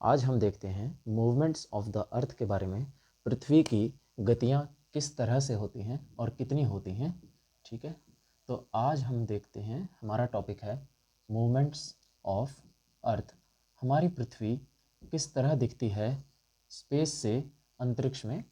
आज हम देखते हैं मूवमेंट्स ऑफ द अर्थ के बारे में। पृथ्वी की गतियाँ किस तरह से होती हैं और कितनी होती हैं। ठीक है, तो आज हम देखते हैं, हमारा टॉपिक है मूवमेंट्स ऑफ अर्थ। हमारी पृथ्वी किस तरह दिखती है स्पेस से, अंतरिक्ष में,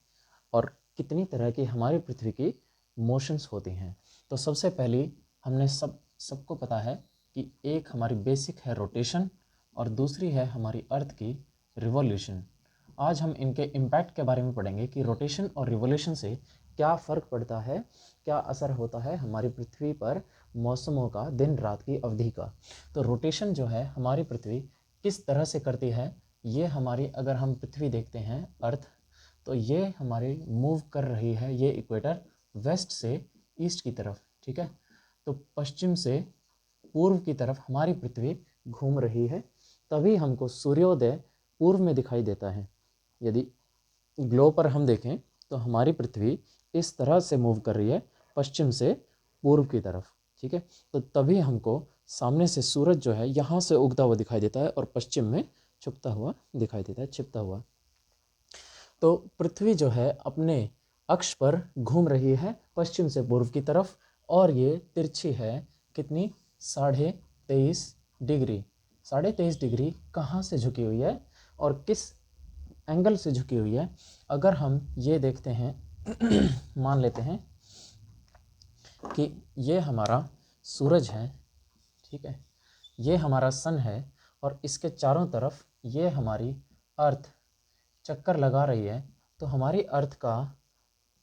और कितनी तरह की हमारी पृथ्वी की मोशंस होती हैं। तो सबसे पहले हमने सबको पता है कि एक हमारी बेसिक है रोटेशन और दूसरी है हमारी अर्थ की रिवॉल्यूशन। आज हम इनके इम्पैक्ट के बारे में पढ़ेंगे कि रोटेशन और रिवॉल्यूशन से क्या फ़र्क पड़ता है, क्या असर होता है हमारी पृथ्वी पर मौसमों का, दिन रात की अवधि का। तो रोटेशन जो है हमारी पृथ्वी किस तरह से करती है, ये हमारी, अगर हम पृथ्वी देखते हैं अर्थ, तो ये हमारी मूव कर रही है, ये इक्वेटर वेस्ट से ईस्ट की तरफ। ठीक है, तो पश्चिम से पूर्व की तरफ हमारी पृथ्वी घूम रही है, तभी हमको सूर्योदय पूर्व में दिखाई देता है। यदि ग्लोब पर हम देखें तो हमारी पृथ्वी इस तरह से मूव कर रही है, पश्चिम से पूर्व की तरफ। ठीक है, तो तभी हमको सामने से सूरज जो है यहाँ से उगता हुआ दिखाई देता है और पश्चिम में छुपता हुआ दिखाई देता है, छिपता हुआ। तो पृथ्वी जो है अपने अक्ष पर घूम रही है पश्चिम से पूर्व की तरफ, और ये तिरछी है कितनी, 23.5 डिग्री। 23.5 डिग्री कहाँ से झुकी हुई है और किस एंगल से झुकी हुई है, अगर हम ये देखते हैं मान लेते हैं कि ये हमारा सूरज है। ठीक है, ये हमारा सन है और इसके चारों तरफ ये हमारी अर्थ चक्कर लगा रही है। तो हमारी अर्थ का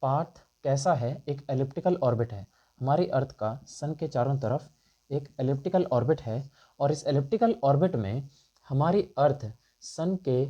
पाथ कैसा है, एक एलिप्टिकल ऑर्बिट है। हमारी अर्थ का सन के चारों तरफ एक एलिप्टिकल ऑर्बिट है, और इस एलिप्टिकल ऑर्बिट में हमारी अर्थ सन के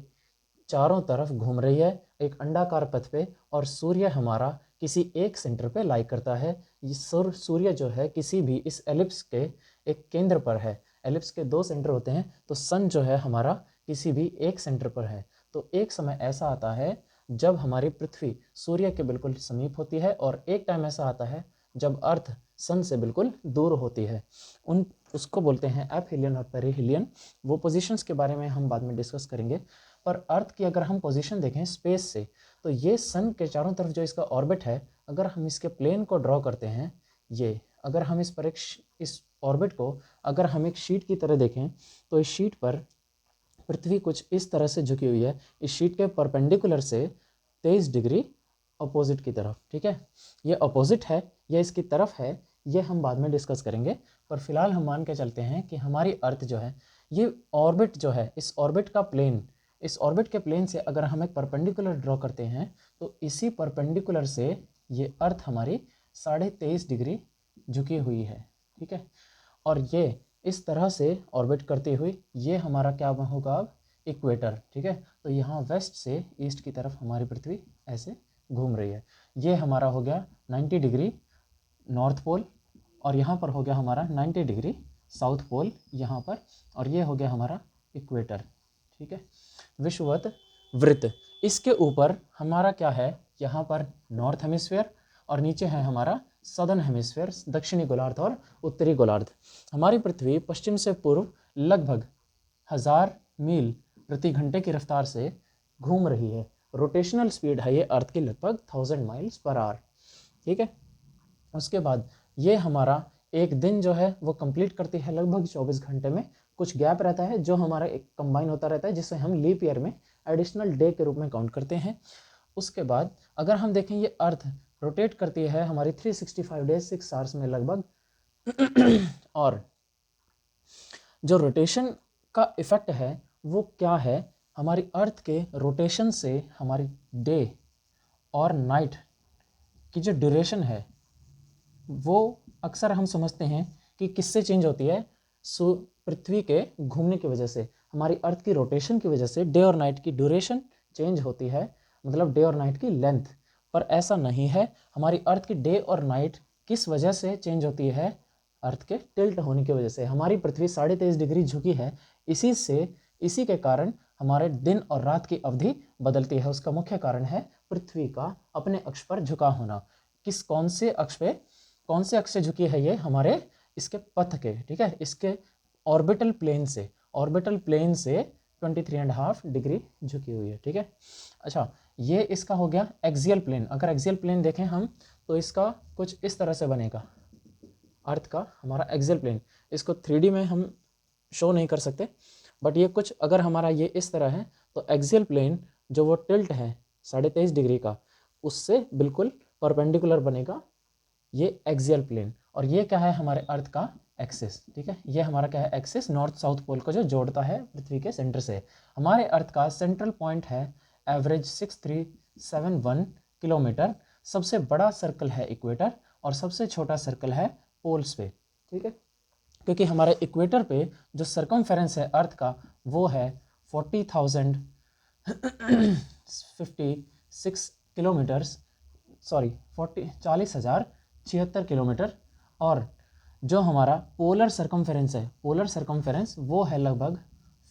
चारों तरफ घूम रही है एक अंडाकार पथ पे, और सूर्य हमारा किसी एक सेंटर पे लाई करता है। ये सूर्य जो है किसी भी इस एलिप्स के एक केंद्र पर है। एलिप्स के 2 सेंटर होते हैं, तो सन जो है हमारा किसी भी एक सेंटर पर है। तो एक समय ऐसा आता है जब हमारी पृथ्वी सूर्य के बिल्कुल समीप होती है, और एक टाइम ऐसा आता है जब अर्थ सन से बिल्कुल दूर होती है। उसको बोलते हैं एपहीलियन और पेरिहीलियन। वो पोजीशंस के बारे में हम बाद में डिस्कस करेंगे। पर अर्थ की अगर हम पोजीशन देखें स्पेस से, तो ये सन के चारों तरफ जो इसका ऑर्बिट है, अगर हम इसके प्लेन को ड्रॉ करते हैं, ये अगर हम इस ऑर्बिट को अगर हम एक शीट की तरह देखें, तो इस शीट पर पृथ्वी कुछ इस तरह से झुकी हुई है, इस शीट के परपेंडिकुलर से 23 डिग्री अपोजिट की तरफ। ठीक है, ये अपोजिट है, ये इसकी तरफ है, ये हम बाद में डिस्कस करेंगे। पर फिलहाल हम मान के चलते हैं कि हमारी अर्थ जो है, ये ऑर्बिट जो है, इस ऑर्बिट का प्लेन, इस ऑर्बिट के प्लेन से अगर हम एक परपेंडिकुलर ड्रॉ करते हैं, तो इसी परपेंडिकुलर से ये अर्थ हमारी 23.5 डिग्री झुकी हुई है। ठीक है, और ये इस तरह से ऑर्बिट करती हुई ये हमारा क्या होगा अब, इक्वेटर। ठीक है, तो यहाँ वेस्ट से ईस्ट की तरफ हमारी पृथ्वी ऐसे घूम रही है। ये हमारा हो गया 90 डिग्री नॉर्थ पोल, और यहाँ पर हो गया हमारा 90 डिग्री साउथ पोल यहाँ पर, और ये हो गया हमारा इक्वेटर। ठीक है, विषुवत वृत्त। इसके ऊपर हमारा क्या है, यहाँ पर नॉर्थ हेमिस्फीयर, और नीचे है हमारा सदर्न हेमिस्फीयर, दक्षिणी गोलार्ध और उत्तरी गोलार्ध। हमारी पृथ्वी पश्चिम से पूर्व लगभग 1000 मील प्रति घंटे की रफ्तार से घूम रही है। रोटेशनल स्पीड है ये अर्थ की लगभग 1000 माइल्स पर आवर। ठीक है, उसके बाद ये हमारा एक दिन जो है वो कंप्लीट करती है लगभग 24 घंटे में। कुछ गैप रहता है जो हमारा एक कंबाइन होता रहता है, जिसे हम लीप ईयर में एडिशनल डे के रूप में काउंट करते हैं। उसके बाद अगर हम देखें, ये अर्थ रोटेट करती है हमारी 365 डेज 6 आवर्स में लगभग और जो रोटेशन का इफेक्ट है वो क्या है, हमारी अर्थ के रोटेशन से हमारी डे और नाइट की जो ड्यूरेशन है वो अक्सर हम समझते हैं कि किससे चेंज होती है, पृथ्वी के घूमने की वजह से, हमारी अर्थ की रोटेशन की वजह से डे और नाइट की ड्यूरेशन चेंज होती है, मतलब डे और नाइट की लेंथ। पर ऐसा नहीं है, हमारी अर्थ की डे और नाइट किस वजह से चेंज होती है, अर्थ के टिल्ट होने की वजह से। हमारी पृथ्वी 23.5 डिग्री झुकी है, इसी के कारण हमारे दिन और रात की अवधि बदलती है। उसका मुख्य कारण है पृथ्वी का अपने अक्ष पर झुका होना। कौन से अक्ष से झुकी है ये, हमारे इसके पथ के, ठीक है, इसके ऑर्बिटल प्लेन से 23.5 डिग्री झुकी हुई है, ठीक है। अच्छा, ये इसका हो गया एक्सियल प्लेन। अगर एक्सियल प्लेन देखें हम तो इसका कुछ इस तरह से बनेगा, अर्थ का हमारा एक्सियल प्लेन। इसको 3D में हम शो नहीं कर सकते, बट ये कुछ अगर हमारा ये इस तरह है तो एक्सियल प्लेन जो वो टिल्ट है 23.5 डिग्री का, उससे बिल्कुल परपेंडिकुलर बनेगा ये एक्सियल प्लेन। और ये क्या है, हमारे अर्थ का एक्सिस, ठीक है। ये हमारा क्या है, एक्सिस नॉर्थ साउथ पोल को जो जोड़ता है पृथ्वी के सेंटर से। हमारे अर्थ का सेंट्रल पॉइंट है एवरेज 6371 किलोमीटर। सबसे बड़ा सर्कल है इक्वेटर और सबसे छोटा सर्कल है पोल्स पे, ठीक है। क्योंकि हमारे इक्वेटर पे जो सर्कमफेरेंस है अर्थ का वो है 40,056 किलोमीटर्स, सॉरी 40,076 किलोमीटर। और जो हमारा पोलर सर्कमफेरेंस है, पोलर सर्कमफेरेंस वो है लगभग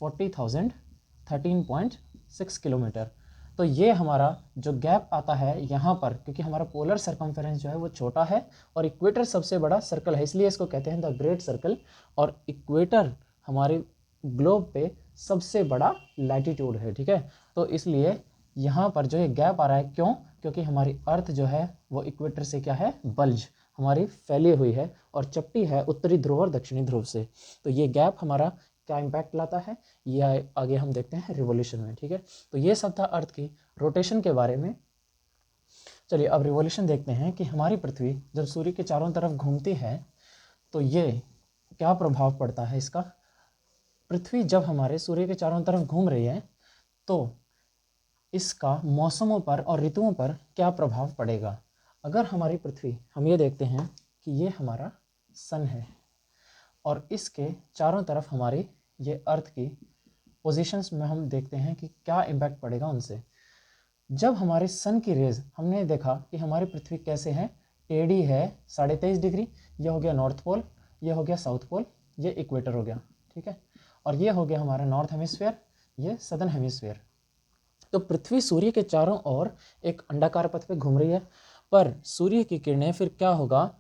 40,013.6 किलोमीटर। तो ये हमारा जो गैप आता है यहाँ पर, क्योंकि हमारा पोलर सर्कमफेरेंस जो है वो छोटा है और इक्वेटर सबसे बड़ा सर्कल है, इसलिए इसको कहते हैं द ग्रेट सर्कल। और इक्वेटर हमारे ग्लोब पे सबसे बड़ा लैटिट्यूड है, ठीक है। तो इसलिए यहाँ पर जो ये गैप आ रहा है, क्यों? क्योंकि हमारी अर्थ जो है वो इक्वेटर से क्या है, बल्ज हमारी फैली हुई है और चपटी है उत्तरी ध्रुव और दक्षिणी ध्रुव से। तो ये गैप हमारा क्या इम्पैक्ट लाता है, ये आगे हम देखते हैं रिवोल्यूशन में, ठीक है। तो ये सब था अर्थ की रोटेशन के बारे में। चलिए अब रिवोल्यूशन देखते हैं कि हमारी पृथ्वी जब सूर्य के चारों तरफ घूमती है तो ये क्या प्रभाव पड़ता है इसका। पृथ्वी जब हमारे सूर्य के चारों तरफ घूम रही है तो इसका मौसमों पर और ऋतुओं पर क्या प्रभाव पड़ेगा। अगर हमारी पृथ्वी, हम ये देखते हैं कि ये हमारा सन है और इसके चारों तरफ हमारी ये अर्थ की पोजीशंस में हम देखते हैं कि क्या इम्पैक्ट पड़ेगा उनसे। जब हमारे सन की रेज, हमने देखा कि हमारी पृथ्वी कैसे है, टेढ़ी है 23.5 डिग्री, ये हो गया नॉर्थ पोल, ये हो गया साउथ पोल, ये इक्वेटर हो गया, ठीक है। और ये हो गया हमारा नॉर्थ हेमिस्फीयर, ये सदर्न हेमिस्फीयर। तो पृथ्वी सूर्य के चारों ओर एक अंडाकार पथ पे घूम रही है, पर सूर्य की किरणें फिर क्या होगा,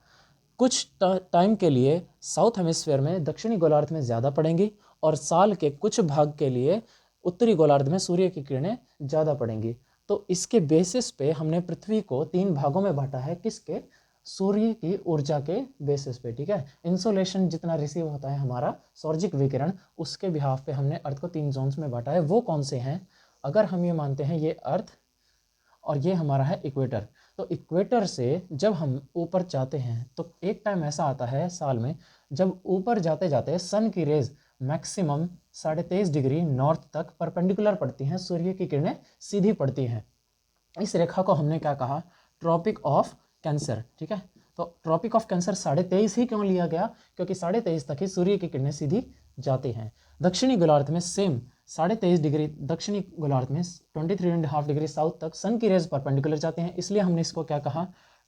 कुछ टाइम के लिए साउथ हेमिस्फीयर में दक्षिणी गोलार्ध में ज़्यादा पड़ेंगी और साल के कुछ भाग के लिए उत्तरी गोलार्ध में सूर्य की किरणें ज़्यादा पड़ेंगी। तो इसके बेसिस पे हमने पृथ्वी को 3 भागों में बांटा है, किसके, सूर्य की ऊर्जा के बेसिस पे, ठीक है। इंसोलेशन जितना रिसीव होता है हमारा सौरजिक विकिरण, उसके बिहाफ पे हमने अर्थ को 3 जोन्स में बांटा है। वो कौन से हैं, अगर हम ये मानते हैं ये अर्थ और ये हमारा है इक्वेटर, तो इक्वेटर से जब हम ऊपर जाते हैं तो एक टाइम ऐसा आता है साल में जब ऊपर जाते जाते सन की रेज मैक्सिमम 23.5 डिग्री नॉर्थ तक परपेंडिकुलर पड़ती हैं, सूर्य की किरणें सीधी पड़ती हैं। इस रेखा को हमने क्या कहा, ट्रॉपिक ऑफ कैंसर, ठीक है। तो ट्रॉपिक ऑफ कैंसर 23.5 ही क्यों लिया गया, क्योंकि 23.5 तक ही सूर्य की किरणें सीधी जाती हैं। दक्षिणी गोलार्ध में सेम 23.5 डिग्री, दक्षिणी गोलार्ध में 23.5 डिग्री साउथ तक सन की रेज परपेंडिकुलर जाते हैं, इसलिए हमने इसको क्या कहा,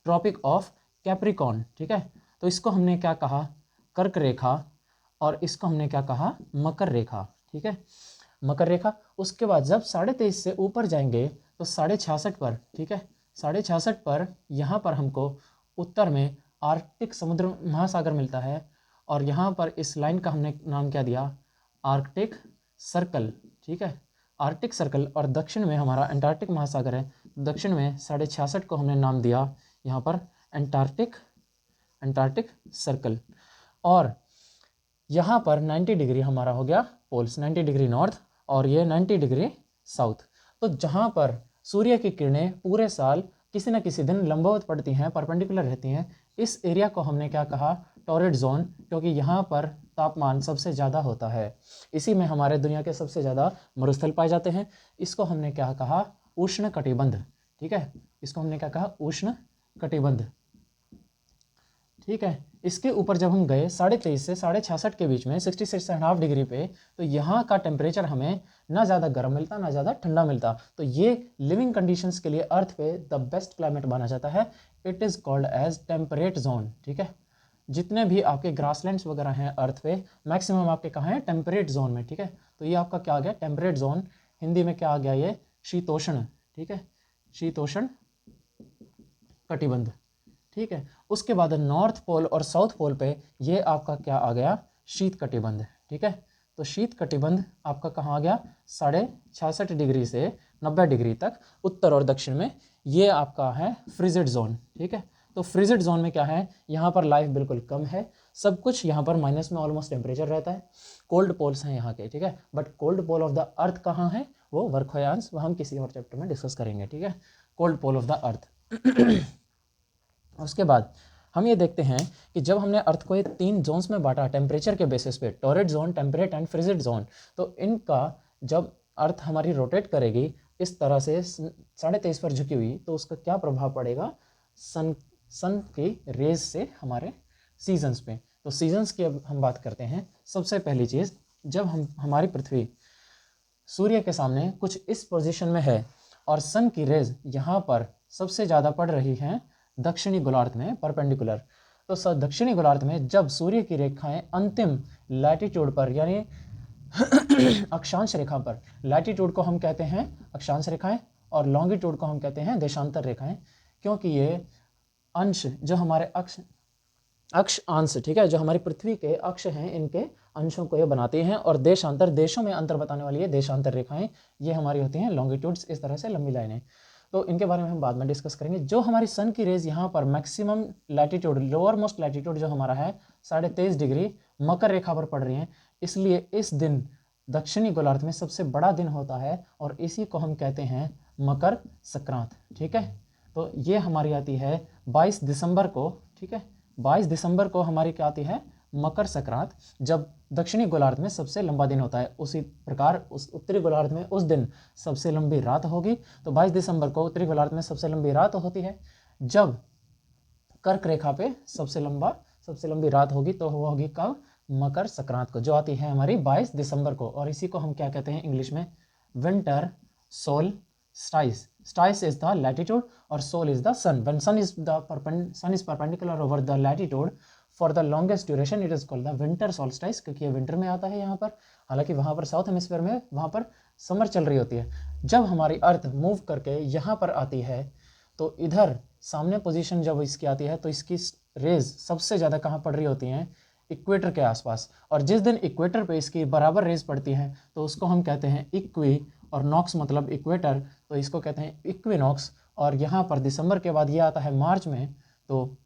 ट्रॉपिक ऑफ कैप्रिकॉर्न, ठीक है। तो इसको हमने क्या कहा, कर्क रेखा, और इसको हमने क्या कहा, मकर रेखा, ठीक है, मकर रेखा। उसके बाद जब 23.5 से ऊपर जाएंगे तो 66.5 पर, ठीक है, 66.5 पर यहाँ पर हमको उत्तर में आर्कटिक समुद्र महासागर मिलता है और यहाँ पर इस लाइन का हमने नाम क्या दिया, आर्कटिक सर्कल, ठीक है, आर्कटिक सर्कल। और दक्षिण में हमारा अंटार्कटिक महासागर है, दक्षिण में 66.5 को हमने नाम दिया यहाँ पर अंटार्कटिक सर्कल। और यहाँ पर 90 डिग्री हमारा हो गया पोल्स, 90 डिग्री नॉर्थ और ये 90 डिग्री साउथ। तो जहाँ पर सूर्य की किरणें पूरे साल किसी न किसी दिन लंबवत पड़ती हैं, परपेंडिकुलर रहती हैं, इस एरिया को हमने क्या कहा, टॉरिड जोन, क्योंकि यहाँ पर तापमान सबसे ज़्यादा होता है, इसी में हमारे दुनिया के सबसे ज़्यादा मरुस्थल पाए जाते हैं। इसको हमने क्या कहा, उष्ण कटिबंध, ठीक है, इसको हमने क्या कहा, उष्ण कटिबंध, ठीक है। इसके ऊपर जब हम गए 23.5 से 66.5 के बीच में 66.5 डिग्री पे, तो यहाँ का टेम्परेचर हमें ना ज़्यादा गर्म मिलता ना ज़्यादा ठंडा मिलता। तो ये लिविंग कंडीशंस के लिए अर्थ पे द बेस्ट क्लाइमेट माना जाता है। It is called as temperate zone, ठीक है। जितने भी आपके ग्रासलैंड्स वगैरह हैं अर्थ पे, मैक्सिमम आपके कहाँ हैं, टेम्परेट जोन में, ठीक है। तो ये आपका क्या आ गया, टेम्परेट जोन। हिंदी में क्या आ गया, ये शीतोष्ण, ठीक है, शीतोष्ण कटिबंध, ठीक है। उसके बाद नॉर्थ पोल और साउथ पोल पे ये आपका क्या आ गया, शीत कटिबंध, ठीक है। तो शीत कटिबंध आपका कहाँ आ गया, 66.5 डिग्री से 90 डिग्री तक उत्तर और दक्षिण में, ये आपका है फ्रिजिड जोन। ठीक है, तो फ्रिजिड जोन में क्या है, यहाँ पर लाइफ बिल्कुल कम है, सब कुछ यहाँ पर माइनस में ऑलमोस्ट टेम्परेचर रहता है, कोल्ड पोल्स हैं यहाँ के। ठीक है, but cold pole of the earth कहाँ है, वो वर्खोयांश, वो हम किसी और चैप्टर में डिस्कस करेंगे। ठीक है, cold pole of the earth. उसके बाद हम ये देखते हैं कि जब हमने अर्थ को ये 3 जोन्स में बांटा टेम्परेचर के बेसिस पे, torrid zone, temperate and frigid zone, तो इनका जब अर्थ हमारी रोटेट करेगी इस तरह से 23.5 पर झुकी हुई, तो उसका क्या प्रभाव पड़ेगा सन की रेज से हमारे सीजन्स पे। तो सीजन्स की अब हम बात करते हैं। सबसे पहली चीज़, जब हमारी पृथ्वी सूर्य के सामने कुछ इस पोजीशन में है और सन की रेज यहाँ पर सबसे ज़्यादा पड़ रही हैं दक्षिणी गोलार्ध में परपेंडिकुलर, तो दक्षिणी गोलार्ध में जब सूर्य की रेखाएं अंतिम लैटिट्यूड पर यानी अक्षांश रेखा पर, लैटिट्यूड को हम कहते हैं अक्षांश रेखाएं और लॉन्गिट्यूड को हम कहते हैं देशांतर रेखाएं, क्योंकि ये अंश जो हमारे अक्ष अंश, ठीक है, जो हमारी पृथ्वी के अक्ष हैं, इनके अंशों को ये बनाती हैं, और देशांतर, देशों में अंतर बताने वाली ये देशांतर रेखाएं, ये हमारी होती हैं लॉन्गिट्यूड्स, इस तरह से लंबी लाइनें। तो इनके बारे में हम बाद में डिस्कस करेंगे। जो हमारी सन की रेज यहाँ पर maximum latitude, lower most latitude जो हमारा है 23.5 डिग्री मकर रेखा पर पड़ रही हैं, इसलिए इस दिन दक्षिणी गोलार्ध में सबसे बड़ा दिन होता है और इसी को हम कहते हैं मकर संक्रांत। ठीक है, तो ये हमारी आती है 22 दिसंबर को। ठीक है, 22 दिसंबर को हमारी क्या आती है, मकर संक्रांत, जब दक्षिणी गोलार्ध में सबसे लंबा दिन होता है। उसी प्रकार उस उत्तरी गोलार्ध में उस दिन सबसे लंबी रात होगी। तो 22 दिसंबर को उत्तरी गोलार्ध में सबसे लंबी रात होती है। जब कर्क रेखा पे सबसे लंबी रात होगी, तो वो होगी कब, मकर संक्रांत को, जो आती है हमारी 22 दिसंबर को। और इसी को हम क्या कहते हैं इंग्लिश में, winter solstice. Stice is the latitude और sol is the sun. When sun is perpendicular over the latitude for the longest duration it is called the winter solstice, क्योंकि ये विंटर में आता है यहाँ पर। हालांकि वहाँ पर साउथ हेमिस्फीयर में वहाँ पर समर चल रही होती है। जब हमारी अर्थ मूव करके यहाँ पर आती है, तो इधर सामने पोजीशन जब इसकी आती है, तो इसकी रेज सबसे ज़्यादा कहाँ पड़ रही होती हैं, इक्वेटर के आसपास। और जिस दिन इक्वेटर पे इसकी बराबर रेज पड़ती हैं, तो उसको हम कहते हैं इक्वी, और नॉक्स मतलब इक्वेटर, तो इसको कहते हैं इक्विनॉक्स। और यहाँ पर दिसंबर के बाद ये आता है मार्च में, तो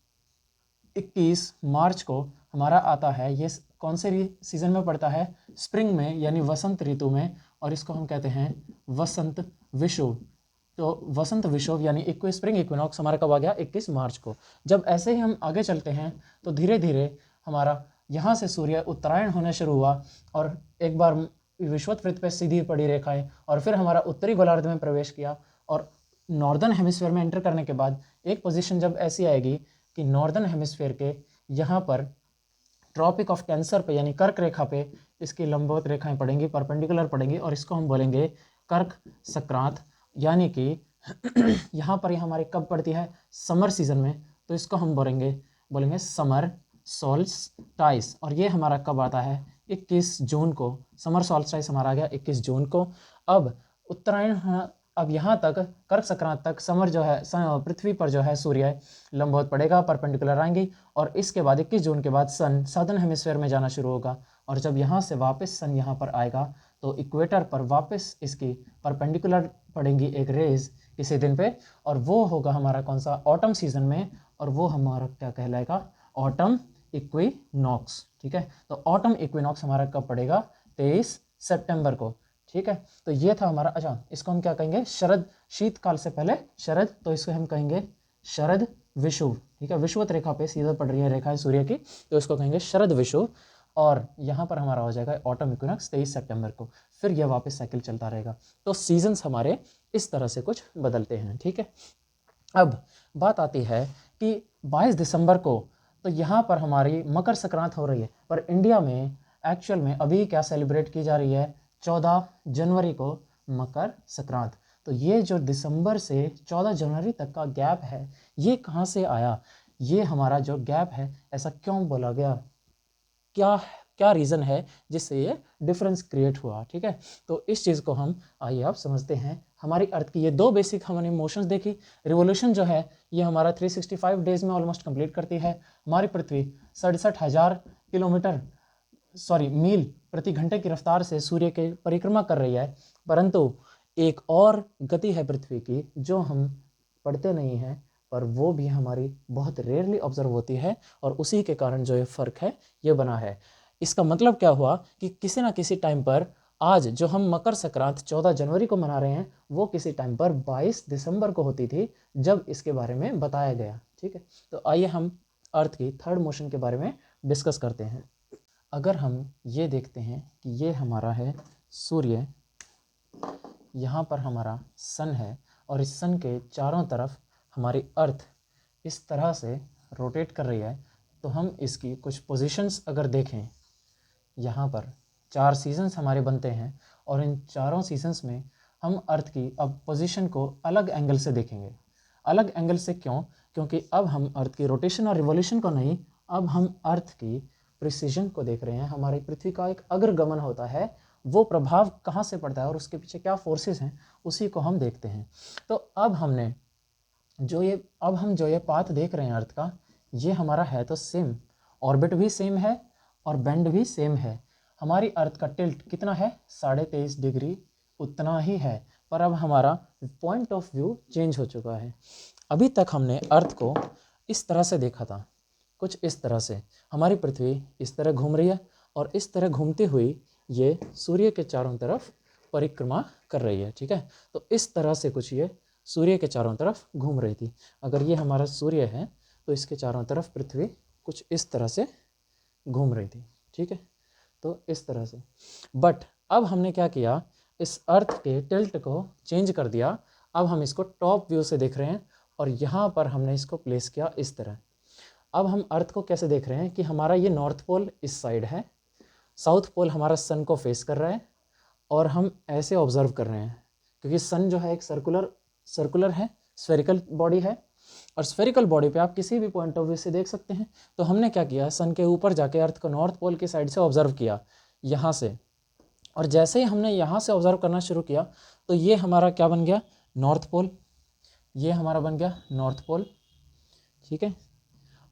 21 मार्च को हमारा आता है, ये कौन से सीजन में पड़ता है, स्प्रिंग में, यानी वसंत ऋतु में, और इसको हम कहते हैं वसंत विषुव। तो वसंत विषुव यानी स्प्रिंग इक्विनॉक्स हमारा कब आ गया, 21 मार्च को। जब ऐसे ही हम आगे चलते हैं, तो धीरे धीरे हमारा यहाँ से सूर्य उत्तरायण होना शुरू हुआ, और एक बार विषुवत वृत्त पे सीधी पड़ी रेखाएं, और फिर हमारा उत्तरी गोलार्ध में प्रवेश किया, और नॉर्दर्न हेमिस्फीयर में एंटर करने के बाद एक पोजीशन जब ऐसी आएगी कि नॉर्दर्न हेमिस्फीयर के यहाँ पर ट्रॉपिक ऑफ कैंसर पे यानी कर्क रेखा पे इसकी लंबवत रेखाएं पड़ेंगी, परपेंडिकुलर पड़ेंगी, और इसको हम बोलेंगे कर्क संक्रांत। यानी कि यहाँ पर ये हमारी कब पड़ती है, समर सीजन में, तो इसको हम बोलेंगे समर सोल्स्टिस। और ये हमारा कब आता है, 21 जून को। समर सोल्स्टिस हमारा आ गया 21 जून को। अब उत्तरायण, अब यहाँ तक कर्क संक्रांत तक समर जो है, पृथ्वी पर जो है सूर्य लंबवत पड़ेगा, परपेंडिकुलर आएंगी, और इसके बाद 21 जून के बाद सन सदर्न हेमिस्फीयर में जाना शुरू होगा। और जब यहाँ से वापस सन यहाँ पर आएगा, तो इक्वेटर पर वापस इसकी परपेंडिकुलर पड़ेंगी एक रेज किसी दिन पे, और वो होगा हमारा कौन सा, ऑटम सीजन में, और वो हमारा क्या कहलाएगा, ऑटम इक्विनॉक्स। ठीक है, तो ऑटम इक्विनॉक्स हमारा कब पड़ेगा, 23 सितंबर को। ठीक है, तो ये था हमारा। अच्छा, इसको हम क्या कहेंगे, शरद, शीतकाल से पहले शरद, तो इसको हम कहेंगे शरद विषुव। ठीक है, विषुवत रेखा पे सीधा पड़ रही है रेखा सूर्य की, तो इसको कहेंगे शरद विषुव। और यहाँ पर हमारा हो जाएगा ऑटम इक्विनॉक्स 23 सितंबर को। फिर यह वापस साइकिल चलता रहेगा। तो सीजन्स हमारे इस तरह से कुछ बदलते हैं। ठीक है, अब बात आती है कि 22 दिसंबर को तो यहाँ पर हमारी मकर संक्रांत हो रही है, पर इंडिया में एक्चुअल में अभी क्या सेलिब्रेट की जा रही है, 14 जनवरी को मकर संक्रांत। तो ये जो दिसंबर से 14 जनवरी तक का गैप है, ये कहाँ से आया, ये हमारा जो गैप है ऐसा क्यों बोला गया, क्या रीज़न है जिससे ये डिफरेंस क्रिएट हुआ। ठीक है, तो इस चीज़ को हम आइए आप समझते हैं। हमारी अर्थ की ये 2 बेसिक हमने मोशंस देखी। रिवोल्यूशन जो है ये हमारा 365 डेज में ऑलमोस्ट कंप्लीट करती है। हमारी पृथ्वी 67,000 किलोमीटर मील प्रति घंटे की रफ्तार से सूर्य के परिक्रमा कर रही है, परंतु एक और गति है पृथ्वी की जो हम पढ़ते नहीं हैं, पर वो भी हमारी बहुत रेयरली ऑब्जर्व होती है, और उसी के कारण जो ये फ़र्क है ये बना है। इसका मतलब क्या हुआ कि किसी ना किसी टाइम पर आज जो हम मकर संक्रांत 14 जनवरी को मना रहे हैं, वो किसी टाइम पर 22 दिसंबर को होती थी, जब इसके बारे में बताया गया। ठीक है, तो आइए हम अर्थ की थर्ड मोशन के बारे में डिस्कस करते हैं। अगर हम ये देखते हैं कि ये हमारा है सूर्य, यहाँ पर हमारा सन है, और इस सन के चारों तरफ हमारी अर्थ इस तरह से रोटेट कर रही है, तो हम इसकी कुछ पोजीशंस अगर देखें, यहाँ पर 4 सीजन्स हमारे बनते हैं, और इन चारों सीजन्स में हम अर्थ की अब पोजीशन को अलग एंगल से देखेंगे। अलग एंगल से क्यों? क्योंकि अब हम अर्थ की रोटेशन और रिवॉल्यूशन को नहीं, अब हम अर्थ की प्रिसीजन को देख रहे हैं। हमारी पृथ्वी का एक अग्रगमन होता है, वो प्रभाव कहाँ से पड़ता है और उसके पीछे क्या फोर्सेस हैं, उसी को हम देखते हैं। तो अब हम जो ये पाथ देख रहे हैं अर्थ का, ये हमारा है तो सेम, ऑर्बिट भी सेम है और बेंड भी सेम है। हमारी अर्थ का टिल्ट कितना है? 23.5 डिग्री उतना ही है, पर अब हमारा पॉइंट ऑफ व्यू चेंज हो चुका है। अभी तक हमने अर्थ को इस तरह से देखा था, कुछ इस तरह से हमारी पृथ्वी इस तरह घूम रही है, और इस तरह घूमती हुई ये सूर्य के चारों तरफ परिक्रमा कर रही है। ठीक है, तो इस तरह से कुछ ये सूर्य के चारों तरफ घूम रही थी। अगर ये हमारा सूर्य है तो इसके चारों तरफ पृथ्वी कुछ इस तरह से घूम रही थी। ठीक है, तो इस तरह से। बट अब हमने क्या किया, इस अर्थ के टिल्ट को चेंज कर दिया। अब हम इसको टॉप व्यू से देख रहे हैं, और यहाँ पर हमने इसको प्लेस किया इस तरह। अब हम अर्थ को कैसे देख रहे हैं कि हमारा ये नॉर्थ पोल इस साइड है, साउथ पोल हमारा सन को फेस कर रहा है, और हम ऐसे ऑब्जर्व कर रहे हैं, क्योंकि सन जो है एक सर्कुलर है, स्फेरिकल बॉडी है, और स्फेरिकल बॉडी पे आप किसी भी पॉइंट ऑफ व्यू से देख सकते हैं। तो हमने क्या किया, सन के ऊपर जाके अर्थ को नॉर्थ पोल की साइड से ऑब्जर्व किया, यहाँ से। और जैसे ही हमने यहाँ से ऑब्जर्व करना शुरू किया, तो ये हमारा क्या बन गया, नॉर्थ पोल। ये हमारा बन गया नॉर्थ पोल। ठीक है,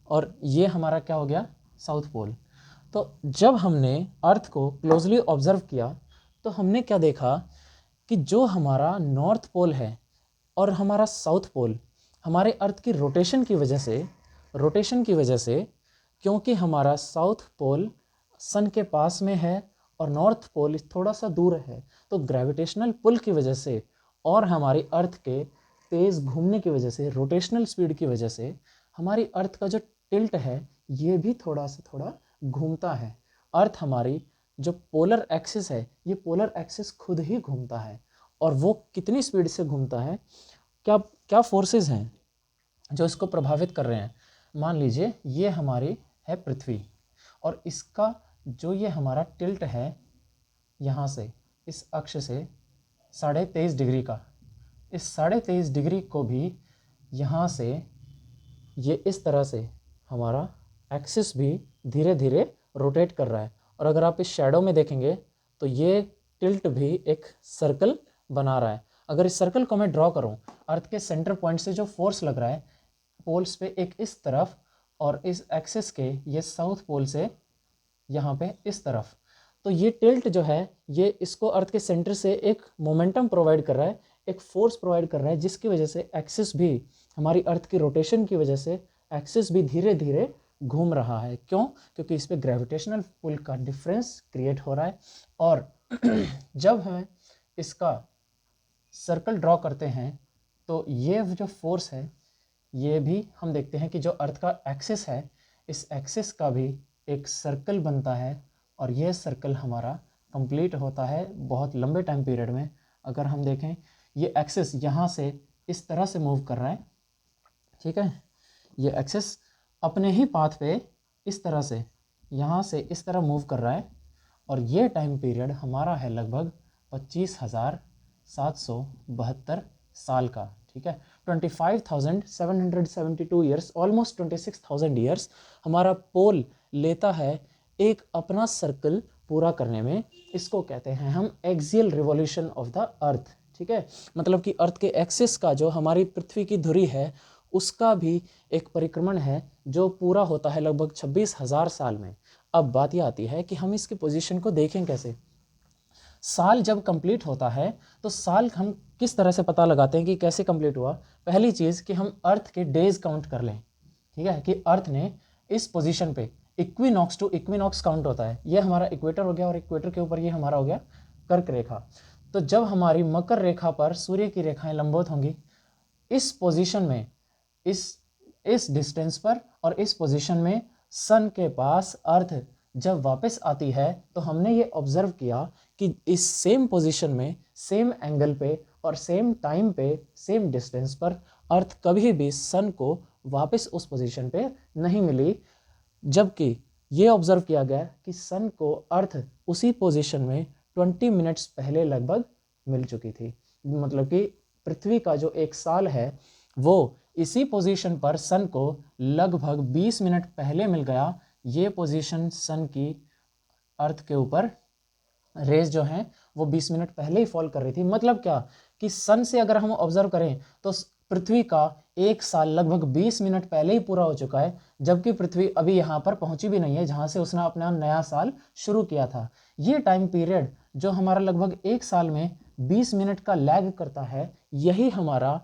और ये हमारा क्या हो गया, साउथ पोल। तो जब हमने अर्थ को क्लोजली ऑब्जर्व किया, तो हमने क्या देखा कि जो हमारा नॉर्थ पोल है और हमारा साउथ पोल, हमारे अर्थ की रोटेशन की वजह से, क्योंकि हमारा साउथ पोल सन के पास में है और नॉर्थ पोल थोड़ा सा दूर है, तो ग्रेविटेशनल पुल की वजह से और हमारी अर्थ के तेज़ घूमने की वजह से, रोटेशनल स्पीड की वजह से, हमारी अर्थ का जो टिल्ट है ये भी थोड़ा से थोड़ा घूमता है। अर्थ हमारी जो पोलर एक्सिस है, ये पोलर एक्सिस खुद ही घूमता है, और वो कितनी स्पीड से घूमता है, क्या क्या फोर्सेस हैं जो इसको प्रभावित कर रहे हैं। मान लीजिए ये हमारी है पृथ्वी, और इसका जो ये हमारा टिल्ट है यहाँ से इस अक्ष से 23.5 डिग्री का, इस 23.5 डिग्री को भी यहाँ से ये इस तरह से हमारा एक्सिस भी धीरे धीरे रोटेट कर रहा है। और अगर आप इस शैडो में देखेंगे तो ये टिल्ट भी एक सर्कल बना रहा है। अगर इस सर्कल को मैं ड्रॉ करूं, अर्थ के सेंटर पॉइंट से जो फोर्स लग रहा है पोल्स पे, एक इस तरफ और इस एक्सिस के ये साउथ पोल से यहाँ पे इस तरफ, तो ये टिल्ट जो है ये इसको अर्थ के सेंटर से एक मोमेंटम प्रोवाइड कर रहा है, एक फोर्स प्रोवाइड कर रहा है, जिसकी वजह से एक्सिस भी, हमारी अर्थ की रोटेशन की वजह से एक्सिस भी धीरे धीरे घूम रहा है। क्यों? क्योंकि इस पर ग्रेविटेशनल पुल का डिफरेंस क्रिएट हो रहा है। और जब हम इसका सर्कल ड्रॉ करते हैं तो ये जो फोर्स है ये भी हम देखते हैं कि जो अर्थ का एक्सिस है, इस एक्सिस का भी एक सर्कल बनता है, और ये सर्कल हमारा कंप्लीट होता है बहुत लंबे टाइम पीरियड में। अगर हम देखें ये एक्सिस यहाँ से इस तरह से मूव कर रहा है, ठीक है, ये एक्सिस अपने ही पाथ पे इस तरह से यहाँ से इस तरह मूव कर रहा है, और ये टाइम पीरियड हमारा है लगभग 25,772 साल का। ठीक है, 25,772 ईयर्स, ऑलमोस्ट 26,000 ईयर्स हमारा पोल लेता है एक अपना सर्कल पूरा करने में। इसको कहते हैं हम एक्सियल रिवॉल्यूशन ऑफ द अर्थ। ठीक है, मतलब कि अर्थ के एक्सिस का जो हमारी पृथ्वी की धुरी है उसका भी एक परिक्रमण है जो पूरा होता है लगभग 26,000 साल में। अब बात यह आती है कि हम इसकी पोजीशन को देखें कैसे। साल जब कंप्लीट होता है तो साल हम किस तरह से पता लगाते हैं कि कैसे कंप्लीट हुआ। पहली चीज़ कि हम अर्थ के डेज काउंट कर लें, ठीक है, कि अर्थ ने इस पोजीशन पे इक्विनॉक्स टू इक्विनॉक्स काउंट होता है। ये हमारा इक्वेटर हो गया और इक्वेटर के ऊपर ये हमारा हो गया कर्क रेखा। तो जब हमारी मकर रेखा पर सूर्य की रेखाएं लंबवत होंगी, इस पोजीशन में, इस डिस्टेंस पर और इस पोजीशन में सन के पास अर्थ जब वापस आती है, तो हमने ये ऑब्जर्व किया कि इस सेम पोजीशन में, सेम एंगल पे और सेम टाइम पे, सेम डिस्टेंस पर अर्थ कभी भी सन को वापस उस पोजीशन पे नहीं मिली, जबकि ये ऑब्जर्व किया गया कि सन को अर्थ उसी पोजीशन में 20 मिनट्स पहले लगभग मिल चुकी थी। मतलब कि पृथ्वी का जो एक साल है वो इसी पोजीशन पर सन को लगभग 20 मिनट पहले मिल गया। ये पोजीशन सन की अर्थ के ऊपर रेज जो हैं वो 20 मिनट पहले ही फॉल कर रही थी। मतलब क्या कि सन से अगर हम ऑब्जर्व करें तो पृथ्वी का एक साल लगभग 20 मिनट पहले ही पूरा हो चुका है, जबकि पृथ्वी अभी यहाँ पर पहुंची भी नहीं है जहाँ से उसने अपना नया साल शुरू किया था। ये टाइम पीरियड जो हमारा लगभग एक साल में 20 मिनट का लैग करता है, यही हमारा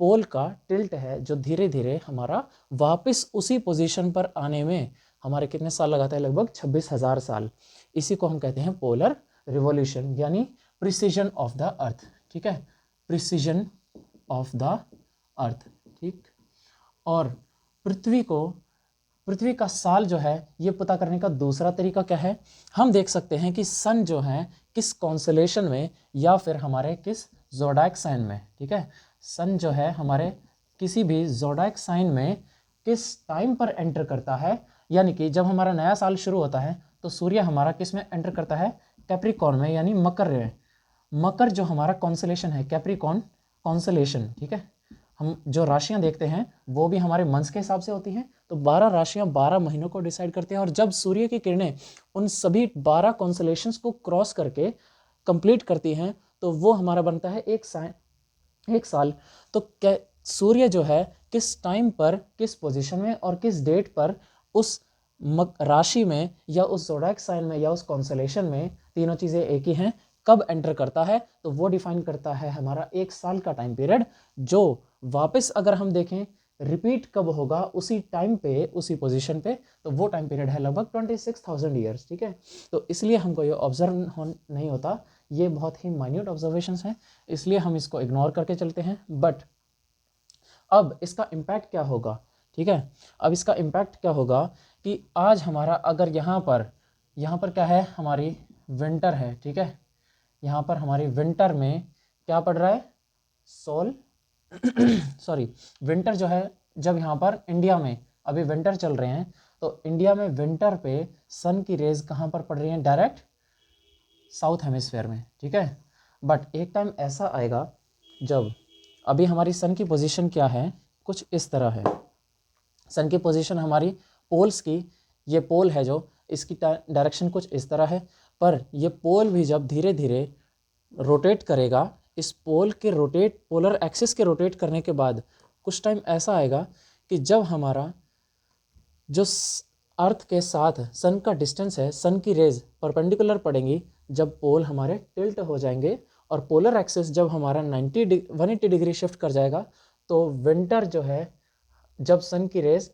पोल का टिल्ट है, जो धीरे धीरे हमारा वापस उसी पोजीशन पर आने में हमारे कितने साल लगाता है, लगभग 26,000 साल। इसी को हम कहते हैं पोलर रिवॉल्यूशन, यानी प्रिसीजन ऑफ द अर्थ, ठीक है, प्रिसीजन ऑफ द अर्थ, ठीक। और पृथ्वी का साल जो है ये पता करने का दूसरा तरीका क्या है, हम देख सकते हैं कि सन जो है किस कॉन्स्टेलेशन में या फिर हमारे किस ज़ोडिएक साइन में, ठीक है, सन जो है हमारे किसी भी ज़ोडिएक साइन में किस टाइम पर एंटर करता है। यानी कि जब हमारा नया साल शुरू होता है तो सूर्य हमारा किस में एंटर करता है, कैप्रिकॉर्न में, यानी मकर में। मकर जो हमारा कॉन्स्टेलेशन है, कैप्रिकॉर्न कॉन्स्टेलेशन, ठीक है। हम जो राशियां देखते हैं वो भी हमारे मंथ्स के हिसाब से होती हैं, तो 12 राशियां 12 महीनों को डिसाइड करते हैं। और जब सूर्य की किरणें उन सभी 12 कॉन्स्टेलेशंस को क्रॉस करके कंप्लीट करती हैं तो वो हमारा बनता है एक साल। तो सूर्य जो है किस टाइम पर, किस पोजीशन में और किस डेट पर उस राशि में या उस ज़ोडिएक साइन में या उस कॉन्स्टेलेशन में, तीनों चीज़ें एक ही हैं, कब एंटर करता है, तो वो डिफाइन करता है हमारा एक साल का टाइम पीरियड, जो वापस अगर हम देखें रिपीट कब होगा उसी टाइम पे, उसी पोजीशन पे, तो वो टाइम पीरियड है लगभग 26,000 ईयर्स, ठीक है। तो इसलिए हमको ये ऑब्जर्व नहीं होता, ये बहुत ही माइन्यूट ऑब्जर्वेशंस हैं, इसलिए हम इसको इग्नोर करके चलते हैं। बट अब इसका इम्पैक्ट क्या होगा, ठीक है, अब इसका इम्पैक्ट क्या होगा कि आज हमारा अगर यहाँ पर क्या है, हमारी विंटर है, ठीक है, यहाँ पर हमारी विंटर में क्या पड़ रहा है, सॉरी विंटर जो है, जब यहाँ पर इंडिया में अभी विंटर चल रहे हैं, तो इंडिया में विंटर पे सन की रेज कहाँ पर पड़ रही हैं, डायरेक्ट साउथ हेमिस्फेयर में, ठीक है। बट एक टाइम ऐसा आएगा जब, अभी हमारी सन की पोजीशन क्या है, कुछ इस तरह है। सन की पोजीशन हमारी पोल्स की, ये पोल है जो, इसकी डायरेक्शन कुछ इस तरह है, पर ये पोल भी जब धीरे धीरे रोटेट करेगा, इस पोल के पोलर एक्सिस के रोटेट करने के बाद कुछ टाइम ऐसा आएगा कि जब हमारा जो अर्थ के साथ सन का डिस्टेंस है, सन की रेज परपेंडिकुलर पड़ेंगी, जब पोल हमारे टिल्ट हो जाएंगे और पोलर एक्सिस जब हमारा 180 डिग्री शिफ्ट कर जाएगा, तो विंटर जो है, जब सन की रेज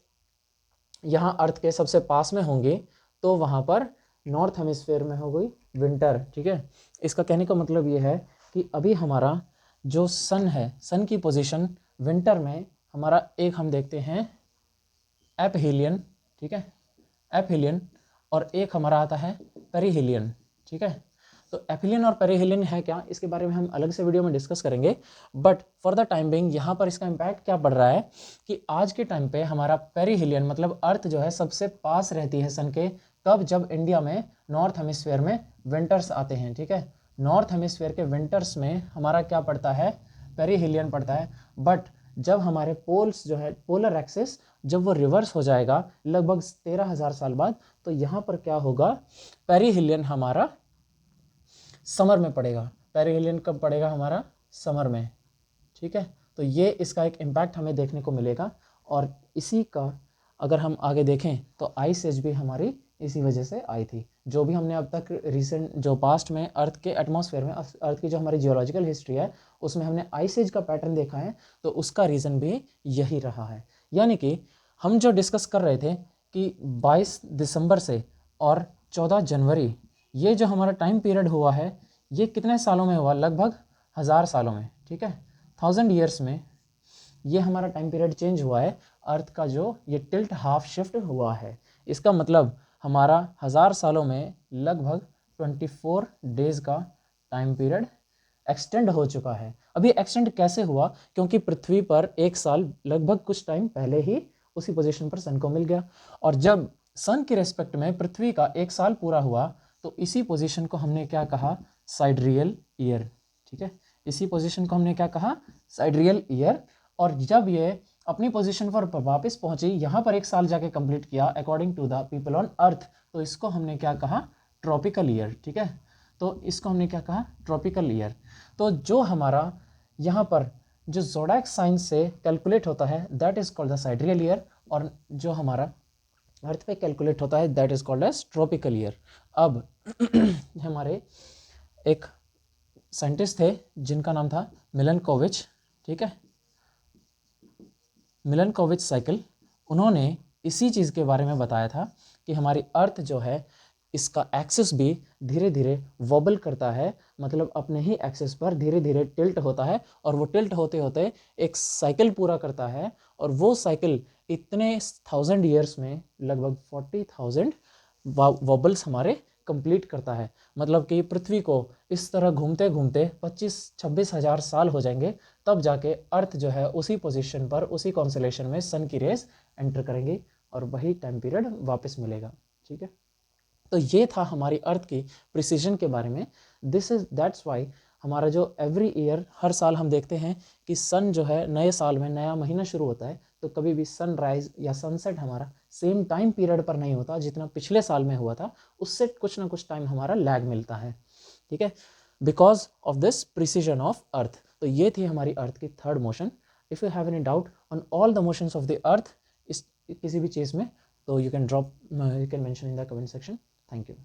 यहाँ अर्थ के सबसे पास में होंगी, तो वहाँ पर नॉर्थ हेमिस्फेयर में हो गई विंटर, ठीक है। इसका कहने का मतलब ये है कि अभी हमारा जो सन है, सन की पोजीशन विंटर में हमारा एक हम देखते हैं एपहीलियन, ठीक है, एपहीलियन, और एक हमारा आता है पेरिहीलियन, ठीक है। तो एपहीलियन और पेरिहीलियन है क्या, इसके बारे में हम अलग से वीडियो में डिस्कस करेंगे। But for the time being यहाँ पर इसका इम्पैक्ट क्या पड़ रहा है कि आज के टाइम पे हमारा पेरिहीलियन, मतलब अर्थ जो है सबसे पास रहती है सन के, कब, जब इंडिया में नॉर्थ हेमिस्फेयर में विंटर्स आते हैं, ठीक है। नॉर्थ हेमिस्फेयर के विंटर्स में हमारा क्या पड़ता है, पेरिहीलियन पड़ता है। बट जब हमारे पोल्स जो है, पोलर एक्सिस जब वो रिवर्स हो जाएगा लगभग 13,000 साल बाद, तो यहाँ पर क्या होगा, पेरिहीलियन हमारा समर में पड़ेगा। पेरिहीलियन कब पड़ेगा, हमारा समर में, ठीक है। तो ये इसका एक इम्पैक्ट हमें देखने को मिलेगा। और इसी का अगर हम आगे देखें तो आइस एज भी हमारी इसी वजह से आई थी। जो भी हमने अब तक रिसेंट जो पास्ट में अर्थ के एटमॉस्फेयर में अर्थ की जो हमारी जियोलॉजिकल हिस्ट्री है उसमें हमने आइस एज का पैटर्न देखा है, तो उसका रीज़न भी यही रहा है। यानी कि हम जो डिस्कस कर रहे थे कि 22 दिसंबर से और 14 जनवरी ये जो हमारा टाइम पीरियड हुआ है ये कितने सालों में हुआ, लगभग 1000 सालों में, ठीक है, 1000 ईयर्स में ये हमारा टाइम पीरियड चेंज हुआ है। अर्थ का जो ये टिल्ट हाफ शिफ्ट हुआ है, इसका मतलब हमारा 1000 सालों में लगभग 24 डेज का टाइम पीरियड एक्सटेंड हो चुका है। अभी एक्सटेंड कैसे हुआ, क्योंकि पृथ्वी पर एक साल लगभग कुछ टाइम पहले ही उसी पोजीशन पर सन को मिल गया, और जब सन के रेस्पेक्ट में पृथ्वी का एक साल पूरा हुआ तो इसी पोजीशन को हमने क्या कहा, साइडरियल ईयर, ठीक है, इसी पोजीशन को हमने क्या कहा, साइडरियल ईयर। और जब ये अपनी पोजीशन पर वापस पहुंची, यहाँ पर एक साल जाके कंप्लीट किया according to the people on earth, तो इसको हमने क्या कहा, ट्रॉपिकल ईयर, ठीक है, तो इसको हमने क्या कहा, ट्रॉपिकल ईयर। तो जो हमारा यहाँ पर जो ज़ोडिएक साइन से कैलकुलेट होता है that is called the sidereal year, और जो हमारा अर्थ पे कैलकुलेट होता है that is called as tropical year. अब हमारे एक साइंटिस्ट थे जिनका नाम था मिलनकोविच, ठीक है, मिलनकोविच साइकिल, उन्होंने इसी चीज़ के बारे में बताया था कि हमारी अर्थ जो है इसका एक्सिस भी धीरे धीरे वॉबल करता है, मतलब अपने ही एक्सिस पर धीरे धीरे टिल्ट होता है, और वो टिल्ट होते होते एक साइकिल पूरा करता है, और वो साइकिल इतने 1000 ईयर्स में लगभग 40,000 वॉबल्स हमारे कंप्लीट करता है। मतलब कि पृथ्वी को इस तरह घूमते घूमते 25-26 हज़ार साल हो जाएंगे, तब जाके अर्थ जो है उसी पोजीशन पर उसी कॉन्स्टेलेशन में सन की रेस एंटर करेंगी और वही टाइम पीरियड वापस मिलेगा, ठीक है। तो ये था हमारी अर्थ की प्रिसीजन के बारे में। दैट्स वाई हमारा जो एवरी ईयर हर साल हम देखते हैं कि सन जो है नए साल में नया महीना शुरू होता है, तो कभी भी सनराइज या सनसेट हमारा सेम टाइम पीरियड पर नहीं होता जितना पिछले साल में हुआ था, उससे कुछ ना कुछ टाइम हमारा लैग मिलता है, ठीक है, because of this precision of earth. तो ये थी हमारी अर्थ की third motion. If you have any doubt on all the motions of the अर्थ इस किसी भी चीज़ में, तो you can mention in the comment section. Thank you.